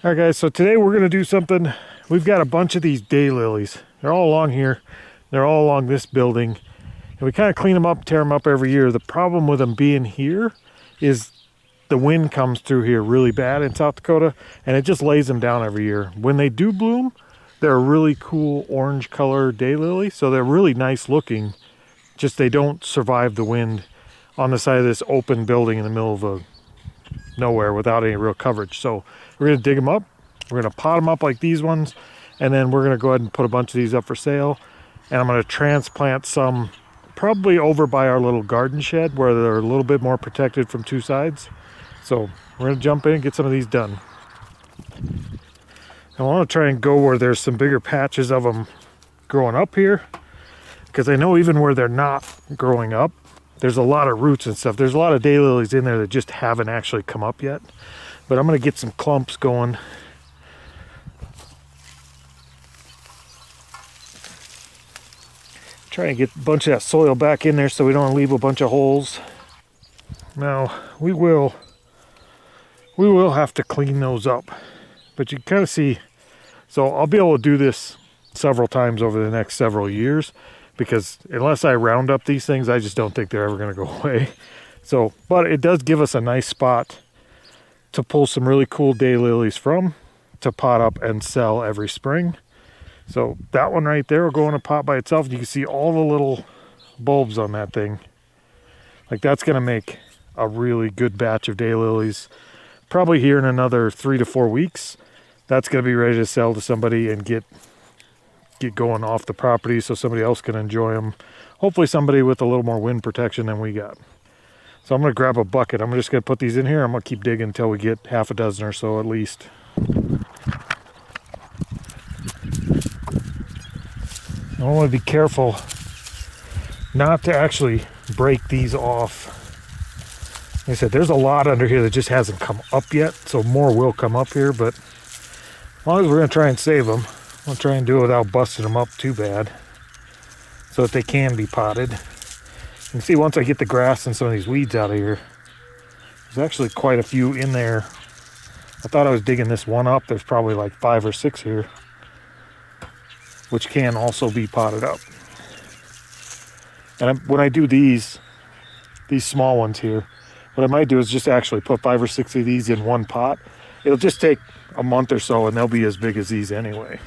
All right, guys, so today we're going to do something. We've got a bunch of these daylilies. They're all along here. They're all along this building. And we kind of clean them up, tear them up every year. The problem with them being here is the wind comes through here really bad in South Dakota, and it just lays them down every year. When they do bloom, they're a really cool orange color daylily, so they're really nice looking. Just they don't survive the wind on the side of this open building in the middle of nowhere without any real coverage. So we're going to dig them up. We're going to pot them up like these ones, and then we're going to go ahead and put a bunch of these up for sale. And I'm going to transplant some probably over by our little garden shed where they're a little bit more protected from two sides. So we're going to jump in and get some of these done. I want to try and go where there's some bigger patches of them growing up here, because I know even where they're not growing up, there's a lot of roots and stuff. There's a lot of daylilies in there that just haven't actually come up yet. But I'm going to get some clumps going. Try and get a bunch of that soil back in there so we don't leave a bunch of holes. Now, we will have to clean those up. But you can kind of see, so I'll be able to do this several times over the next several years, because unless I round up these things, I just don't think they're ever going to go away. So, but it does give us a nice spot to pull some really cool daylilies from, to pot up and sell every spring. So that one right there will go in a pot by itself. You can see all the little bulbs on that thing. Like, that's going to make a really good batch of daylilies. Probably here in another 3 to 4 weeks, that's going to be ready to sell to somebody and get going off the property so somebody else can enjoy them. Hopefully somebody with a little more wind protection than we got. So I'm going to grab a bucket. I'm just going to put these in here. I'm going to keep digging until we get half a dozen or so at least. I want to be careful not to actually break these off. Like I said, there's a lot under here that just hasn't come up yet, so more will come up here, but as long as we're going to try and save them, I'll try and do it without busting them up too bad so that they can be potted. You can see once I get the grass and some of these weeds out of here, there's actually quite a few in there. I thought I was digging this one up. There's probably like 5 or 6 here, which can also be potted up. And when I do these small ones here, what I might do is just actually put 5 or 6 of these in one pot. It'll just take a month or so and they'll be as big as these anyway.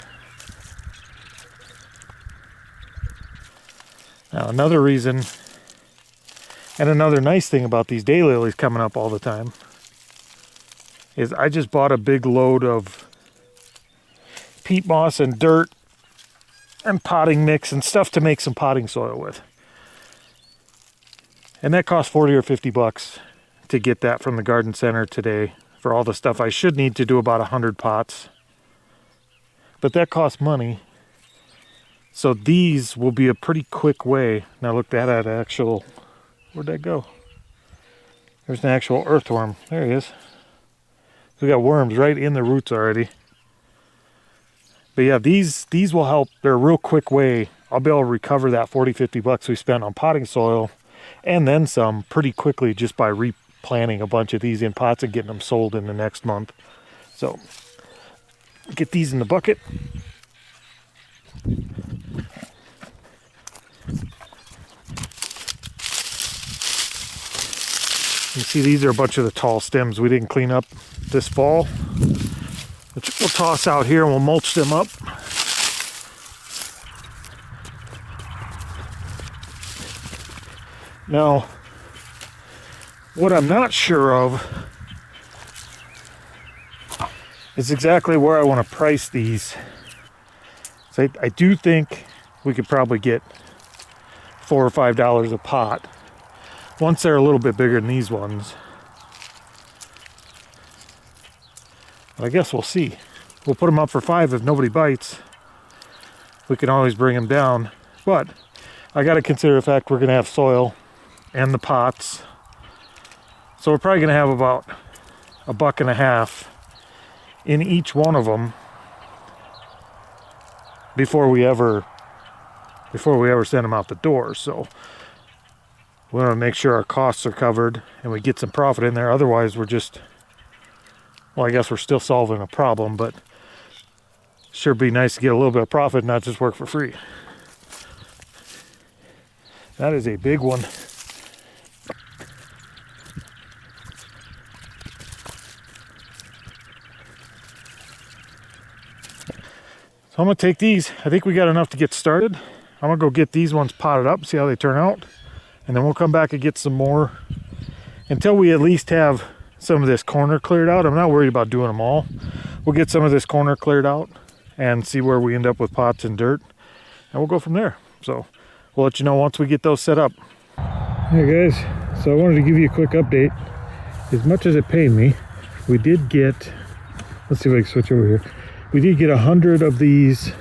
Now, another reason and another nice thing about these daylilies coming up all the time is I just bought a big load of peat moss and dirt and potting mix and stuff to make some potting soil with. And that cost 40 or 50 bucks to get that from the garden center today for all the stuff I should need to do about 100 pots. But that costs money. So these will be a pretty quick way. Now look, that at actual, where'd that go? There's an actual earthworm. There he is. We got worms right in the roots already. But yeah, these will help. They're a real quick way. I'll be able to recover that 40, 50 bucks we spent on potting soil and then some pretty quickly just by replanting a bunch of these in pots and getting them sold in the next month. So get these in the bucket. You see, these are a bunch of the tall stems we didn't clean up this fall, which we'll toss out here and we'll mulch them up. Now, what I'm not sure of is exactly where I want to price these. So I do think we could probably get $4 or $5 a pot once they're a little bit bigger than these ones. But I guess we'll see. We'll put them up for $5 if nobody bites. We can always bring them down. But I got to consider the fact we're going to have soil and the pots. So we're probably going to have about $1.50 in each one of them before we ever send them out the door. So we want to make sure our costs are covered and we get some profit in there. Otherwise, we're just Well, I guess we're still solving a problem, but sure be nice to get a little bit of profit, not just work for free. That is a big one. So I'm gonna take these. I think we got enough to get started. I'm gonna go get these ones potted up, see how they turn out. And then we'll come back and get some more until we at least have some of this corner cleared out. I'm not worried about doing them all. We'll get some of this corner cleared out and see where we end up with pots and dirt. And we'll go from there. So we'll let you know once we get those set up. Hey guys, so I wanted to give you a quick update. As much as it pained me, we did get, let's see if I can switch over here. We did get 100 of these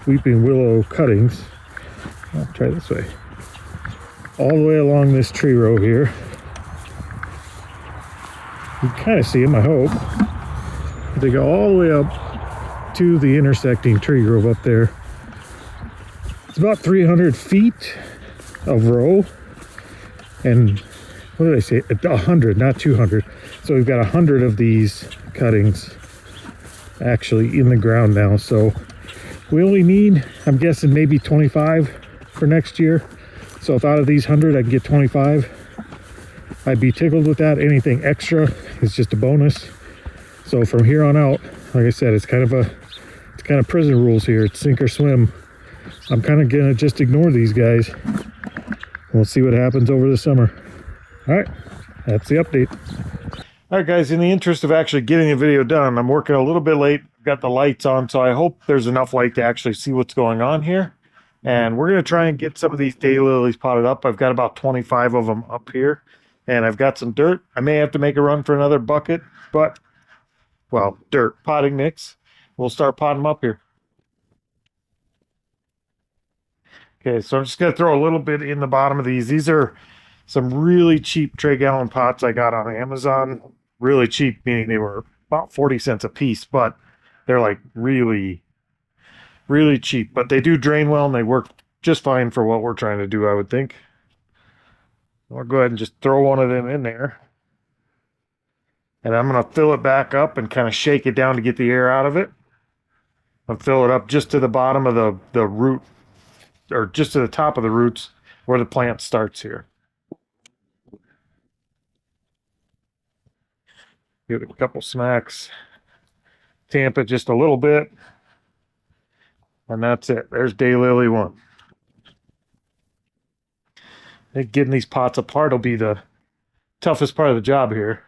weeping willow cuttings. I'll try this way. All the way along this tree row here. You can kind of see them, I hope. They go all the way up to the intersecting tree grove up there. It's about 300 feet of row. And what did I say? 100, not 200. So we've got 100 of these cuttings actually in the ground now. So we only need, I'm guessing, maybe 25 for next year. So if out of these 100 I can get 25, I'd be tickled with that. Anything extra is just a bonus. So from here on out, like I said, it's kind of prison rules here. It's sink or swim. I'm kind of gonna just ignore these guys. We'll see what happens over the summer. All right, that's the update. All right, guys, in the interest of actually getting the video done, I'm working a little bit late. I've got the lights on, so I hope there's enough light to actually see what's going on here. And we're going to try and get some of these daylilies potted up. I've got about 25 of them up here, and I've got some dirt. I may have to make a run for another bucket, but, well, dirt, potting mix. We'll start potting them up here. Okay, so I'm just going to throw a little bit in the bottom of these. These are some really cheap tray gallon pots I got on Amazon. Really cheap, meaning they were about 40 cents a piece, but they're like really, really cheap. But they do drain well and they work just fine for what we're trying to do, I would think. I'll go ahead and just throw one of them in there. And I'm going to fill it back up and kind of shake it down to get the air out of it. I'll fill it up just to the bottom of the root, or just to the top of the roots where the plant starts here. Give it a couple smacks. Tamp it just a little bit. And that's it. There's Daylily 1. I think getting these pots apart will be the toughest part of the job here.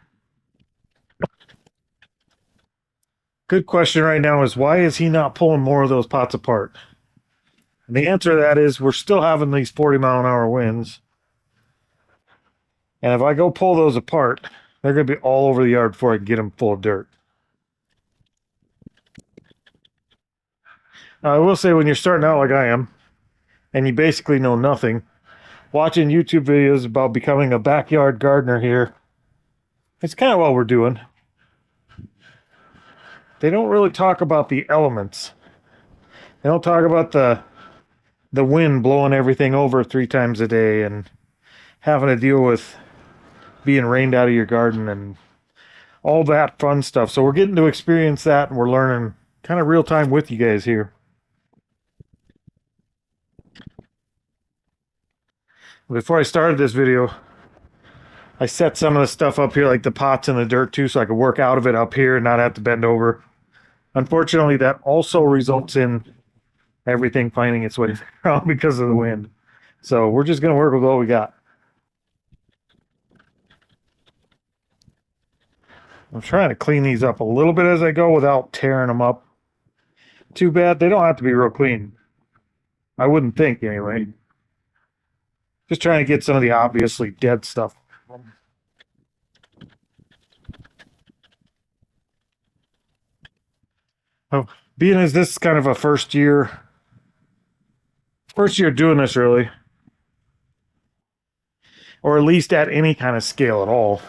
Good question right now is, why is he not pulling more of those pots apart? And the answer to that is, we're still having these 40-mile-an-hour winds. And if I go pull those apart, they're going to be all over the yard before I can get them full of dirt. Now, I will say, when you're starting out like I am, and you basically know nothing, watching YouTube videos about becoming a backyard gardener here, it's kind of what we're doing. They don't really talk about the elements. They don't talk about the wind blowing everything over 3 times a day and having to deal with being rained out of your garden and all that fun stuff. So we're getting to experience that, and we're learning kind of real time with you guys here. Before I started this video, I set some of the stuff up here, like the pots and the dirt too, so I could work out of it up here and not have to bend over. Unfortunately, that also results in everything finding its way around because of the wind. So we're just going to work with what we got. I'm trying to clean these up a little bit as I go without tearing them up too bad. They don't have to be real clean. I wouldn't think, anyway. Just trying to get some of the obviously dead stuff. Oh, being as this is kind of a first year doing this, really, or at least at any kind of scale at all,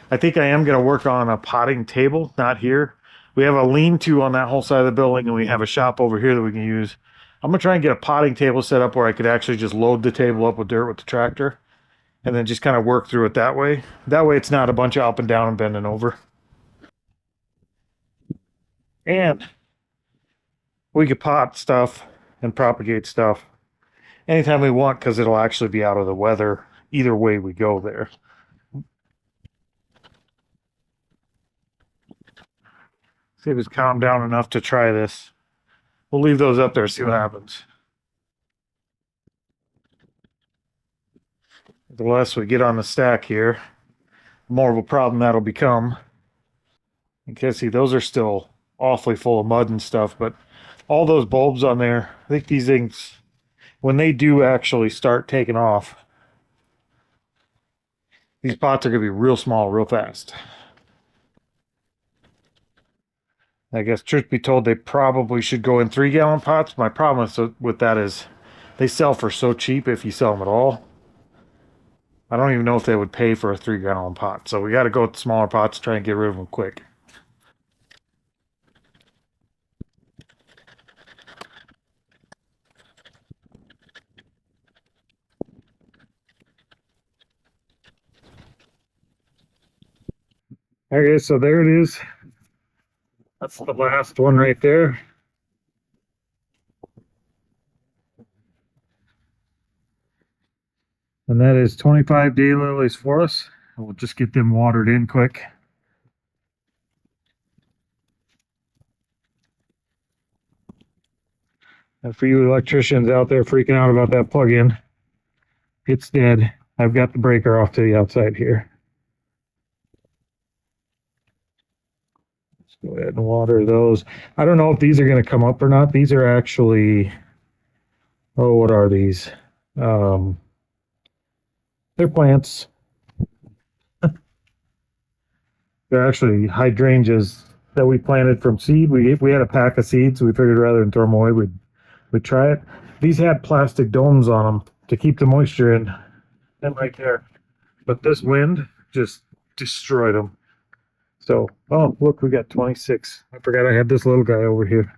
I think I am going to work on a potting table, not here. We have a lean-to on that whole side of the building, and we have a shop over here that we can use. I'm going to try and get a potting table set up where I could actually just load the table up with dirt with the tractor and then just kind of work through it that way. That way it's not a bunch of up and down and bending over. And we could pot stuff and propagate stuff anytime we want because it'll actually be out of the weather either way we go there. See if it's calmed down enough to try this. We'll leave those up there, see what happens. The less we get on the stack here, the more of a problem that'll become. You can see those are still awfully full of mud and stuff, but all those bulbs on there, I think these things, when they do actually start taking off, these pots are going to be real small real fast. I guess, truth be told, they probably should go in 3-gallon pots. My problem with that is they sell for so cheap if you sell them at all. I don't even know if they would pay for a 3-gallon pot. So we got to go with smaller pots, try and get rid of them quick. Okay, so there it is. That's the last one right there. And that is 25 daylilies for us. We'll just get them watered in quick. And for you electricians out there freaking out about that plug-in, it's dead. I've got the breaker off to the outside here. Let's go ahead and water those. I don't know if these are going to come up or not. These are actually, oh, what are these? They're plants. They're actually hydrangeas that we planted from seed. We had a pack of seeds, so we figured rather than throw them away, we'd try it. These had plastic domes on them to keep the moisture in. Them right there. But this wind just destroyed them. So, oh, look, we got 26. I forgot I had this little guy over here.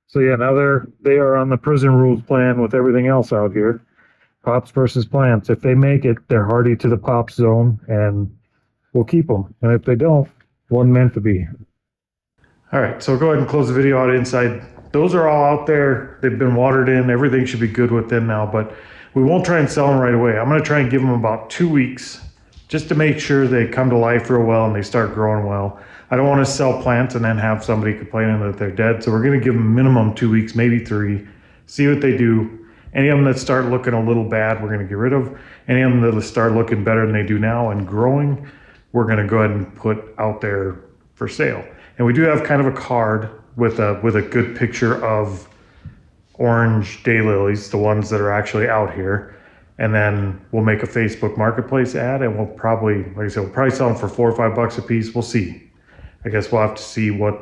So yeah, now they are on the prison rules plan with everything else out here. Pops versus plants. If they make it, they're hardy to the pop zone, and we'll keep them. And if they don't, wasn't meant to be. All right, so go ahead and close the video out inside. Those are all out there. They've been watered in. Everything should be good with them now, but we won't try and sell them right away. I'm going to try and give them about 2 weeks just to make sure they come to life real well and they start growing well. I don't want to sell plants and then have somebody complaining that they're dead. So we're going to give them minimum 2 weeks, maybe 3, see what they do. Any of them that start looking a little bad, we're going to get rid of. Any of them that start looking better than they do now and growing, we're going to go ahead and put out there for sale. And we do have kind of a card with a good picture of orange daylilies, the ones that are actually out here. And then we'll make a Facebook marketplace ad, and we'll probably, like I said, we'll probably sell them for $4 or $5 a piece. We'll see. I guess we'll have to see we'll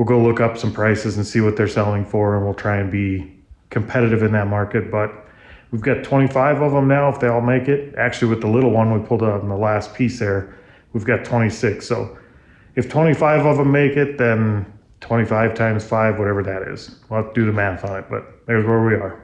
go look up some prices and see what they're selling for, and we'll try and be competitive in that market. But we've got 25 of them now, if they all make it. Actually, with the little one we pulled out in the last piece there, we've got 26. So if 25 of them make it, then 25 times 5, whatever that is. We'll have to do the math on it, but there's where we are.